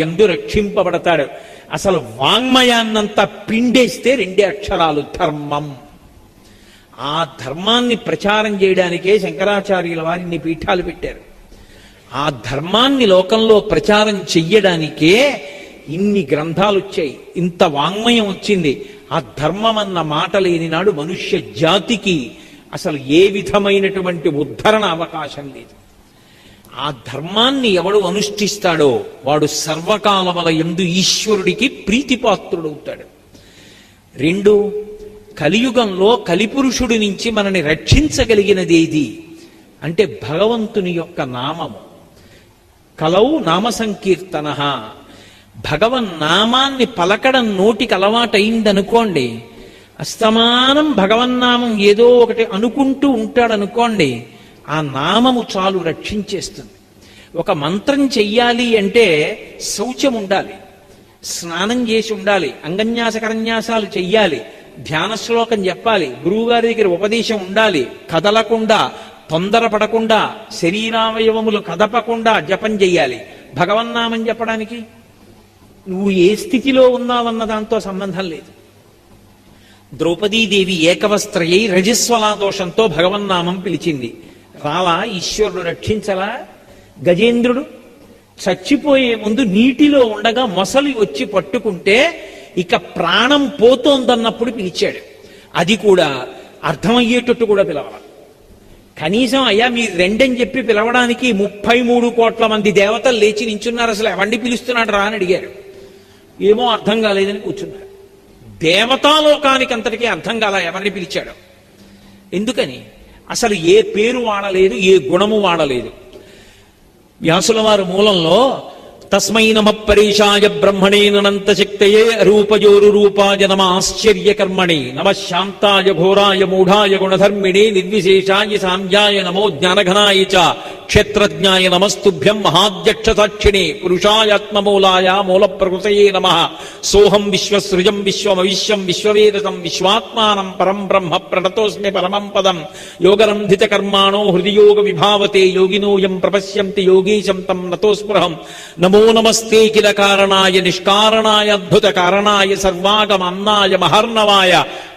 యందు రక్షింపబడతాడు. అసలు వాంగ్మయాన్నంతా పిండేస్తే రెండే అక్షరాలు ధర్మం. ఆ ధర్మాన్ని ప్రచారం చేయడానికే శంకరాచార్యుల వారిని పీఠాలు పెట్టారు. ఆ ధర్మాన్ని లోకంలో ప్రచారం చెయ్యడానికే ఇన్ని గ్రంథాలు వచ్చాయి, ఇంత వాంగ్మయం వచ్చింది. ఆ ధర్మం అన్న మాట లేని నాడు మనుష్య జాతికి అసలు ఏ విధమైనటువంటి ఉద్ధరణ అవకాశం లేదు. ఆ ధర్మాన్ని ఎవడు అనుష్ఠిస్తాడో వాడు సర్వకాలముల యందు ఈశ్వరుడికి ప్రీతిపాత్రుడవుతాడు. రెండు, కలియుగంలో కలిపురుషుడి నుంచి మనని రక్షించగలిగినది ఏది అంటే భగవంతుని యొక్క నామము. కలౌ నామ సంకీర్తన. భగవన్నామాన్ని పలకడం నోటికి అలవాటైందనుకోండి, అస్తమానం భగవన్నామం ఏదో ఒకటి అనుకుంటూ ఉంటాడనుకోండి, ఆ నామము చాలు రక్షించేస్తుంది. ఒక మంత్రం చెయ్యాలి అంటే శౌచం ఉండాలి, స్నానం చేసి ఉండాలి, అంగన్యాసకరన్యాసాలు చెయ్యాలి, ధ్యాన శ్లోకం చెప్పాలి, గురువుగారి దగ్గర ఉపదేశం ఉండాలి, కదలకుండా తొందరపడకుండా శరీరావయవములు కదపకుండా జపం చెయ్యాలి. భగవన్నామం చెప్పడానికి నువ్వు ఏ స్థితిలో ఉన్నావన్న దాంతో సంబంధం లేదు. ద్రౌపదీదేవి ఏకవస్త్రయై రజస్వలా దోషంతో భగవన్నామం పిలిచింది. రాలా ఈశ్వరుడు రక్షించలా? గజేంద్రుడు చచ్చిపోయే ముందు నీటిలో ఉండగా మొసలి వచ్చి పట్టుకుంటే ఇక ప్రాణం పోతోందన్నప్పుడు పిలిచాడు. అది కూడా అర్థమయ్యేటట్టు కూడా పిలవాల. కనీసం అయ్యా మీరు రెండని చెప్పి పిలవడానికి 33 కోట్ల మంది దేవతలు లేచి నించున్నారు, అసలు ఎవండి పిలుస్తున్నాడు రా అని అడిగారు. ఏమో అర్థం కాలేదని కూర్చున్నారు. దేవతాలోకానికి అంతటికీ అర్థం కాల ఎవరిని పిలిచాడు. ఎందుకని? అసలు ఏ పేరు వాడలేదు, ఏ గుణము వాడలేదు. వ్యాసుల వారు మూలంలో తస్మై నమ పరేశాయ బ్రహ్మణే నంత శక్తయే రూపజోరు రూపాయ నమ ఆశ్చర్యకర్మణి నమ శాంతాయ ఘోరాయ మూఢాయ గుణధర్మిణే నిర్విశేషాయ సాంధ్యాయ నమో జ్ఞానఘనాయ చ క్షేత్రజ్ఞాయ నమస్తుభ్యం మహాధ్యక్ష సాక్షిణే పురుషాయాత్మమూలాయ మూల ప్రకృతయే నమః సోహం విశ్వసృజం విశ్వమవిశ్వం విశ్వవేదసం విశ్వాత్మానం పరం బ్రహ్మ ప్రణతోస్మి పరమం పదం యోగరంధిత కర్మాణో హృదియోగ విభావతే యోగినోయం ప్రపశ్యంతి యోగీశం తం నతోస్పృహం నమో నమస్తే కిల కారణాయ నిష్కారణాయ అద్భుత కారణాయ సర్వాగమన్నాయ మహర్ణవాయ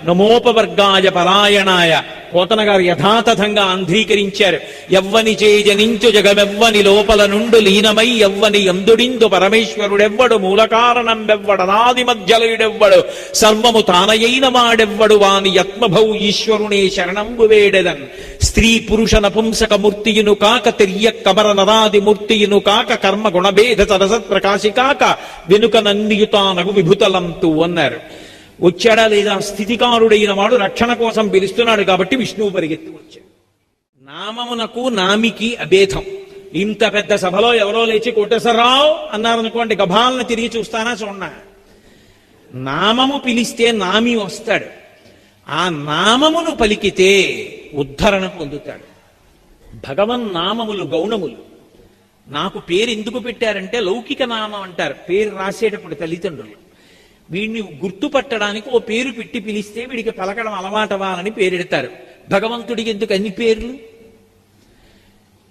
నమోపవర్గాయ పరాయణాయ. పోతన గారు యథాతథంగా ఆంధ్రీకరించారు. ఎవ్వని చేజనించు జగమెవ్వని లోపల నుండు లీనమై ఎవ్వని అందుడిందు పరమేశ్వరుడెవ్వడు మూల కారణం వెవ్వడనాది మధ్యలుడెవ్వడు సర్వము తానయైన వాడెవ్వడు వాని యత్మభౌ ఈశ్వరునే శరణంబు వేడెదన్. స్త్రీ పురుష నపుంసక మూర్తియును కాక తిర్య కమర నరాది మూర్తియును కాక కర్మ గుణభేద సరసత్ ప్రకాశి కాక వెనుక నందియుతానగు విభుతలంతు అన్నారు. వచ్చాడా లేదా? స్థితికారుడైన వాడు రక్షణ కోసం పిలుస్తున్నాడు కాబట్టి విష్ణువు పరిగెత్తి వచ్చాడు. నామమునకు నామికి అభేదం. ఇంత పెద్ద సభలో ఎవరో లేచి కోటేశ్వరరావు అన్నారనుకోండి, గభాలను తిరిగి చూస్తానా చూడనా? నామము పిలిస్తే నామి వస్తాడు. ఆ నామమును పలికితే ఉద్ధరణ పొందుతాడు. భగవన్ నామములు గౌణములు. నాకు పేరు ఎందుకు పెట్టారంటే లౌకిక నామం అంటారు. పేరు రాసేటప్పుడు తల్లిదండ్రులు వీడిని గుర్తుపట్టడానికి ఓ పేరు పెట్టి పిలిస్తే వీడికి పలకడం అలవాటవాలని పేరెడతారు. భగవంతుడికి ఎందుకు అన్ని పేర్లు?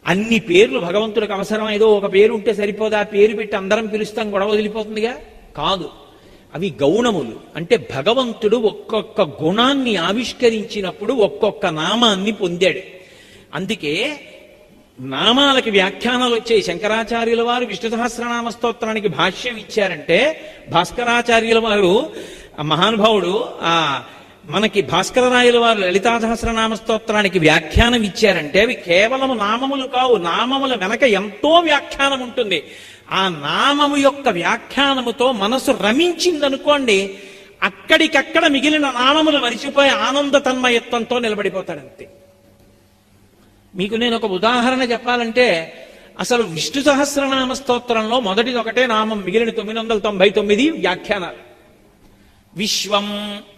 అన్ని పేర్లు భగవంతుడికి అవసరం. ఏదో ఒక పేరు ఉంటే సరిపోదా? పేరు పెట్టి అందరం పిలుస్తాం, గొడవ వదిలిపోతుందిగా? కాదు, అవి గౌణములు. అంటే భగవంతుడు ఒక్కొక్క గుణాన్ని ఆవిష్కరించినప్పుడు ఒక్కొక్క నామాన్ని పొందాడు. అందుకే నామాలకి వ్యాఖ్యానాలు వచ్చాయి. శంకరాచార్యుల వారు విష్ణు సహస్రనామ స్తోత్రానికి భాష్యం ఇచ్చారంటే, భాస్కరాచార్యుల వారు మహానుభావుడు మనకి భాస్కరరాయుల వారు లలితా సహస్రనామ స్తోత్రానికి వ్యాఖ్యానం ఇచ్చారంటే అవి కేవలము నామములు కావు. నామముల వెనక ఎంతో వ్యాఖ్యానం ఉంటుంది. ఆ నామము యొక్క వ్యాఖ్యానముతో మనసు రమించిందనుకోండి, అక్కడికక్కడ మిగిలిన నామములు మరిచిపోయి ఆనంద తన్మయత్వంతో నిలబడిపోతాడంతే. మీకు నేను ఒక ఉదాహరణ చెప్పాలంటే, అసలు విష్ణు సహస్రనామ స్తోత్రంలో మొదటిది ఒకటే నామం, మిగిలిన 999 వ్యాఖ్యానాలు. విశ్వం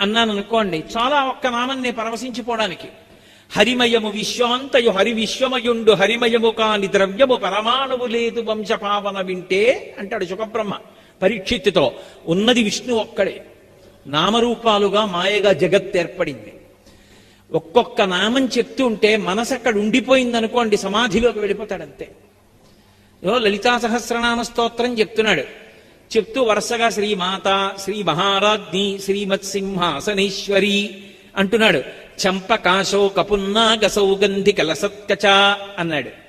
అన్నాను అనుకోండి, చాలా ఒక్క నామాన్ని పరవశించిపోవడానికి. హరిమయము విశ్వాంతయు హరి విశ్వమయుండు హరిమయము కాని ద్రవ్యము పరమాణువు లేదు వంశపావన వింటే అంటాడు సుఖబ్రహ్మ పరీక్షిత్తుతో. ఉన్నది విష్ణు ఒక్కడే. నామరూపాలుగా మాయగా జగత్ ఏర్పడింది. ఒక్కొక్క నామం చెప్తూ ఉంటే మనసు అక్కడ ఉండిపోయిందనుకోండి, సమాధిలోకి వెళ్ళిపోతాడంతే. లలితా సహస్రనామ స్తోత్రం చెప్తున్నాడు. చెప్తూ వరుసగా శ్రీమాత, శ్రీ మహారాజ్ఞి, శ్రీమత్సింహాసనేశ్వరి అంటున్నాడు. చంపకాశోక పున్నాగ సౌగంధి కలసత్కచ అన్నాడు.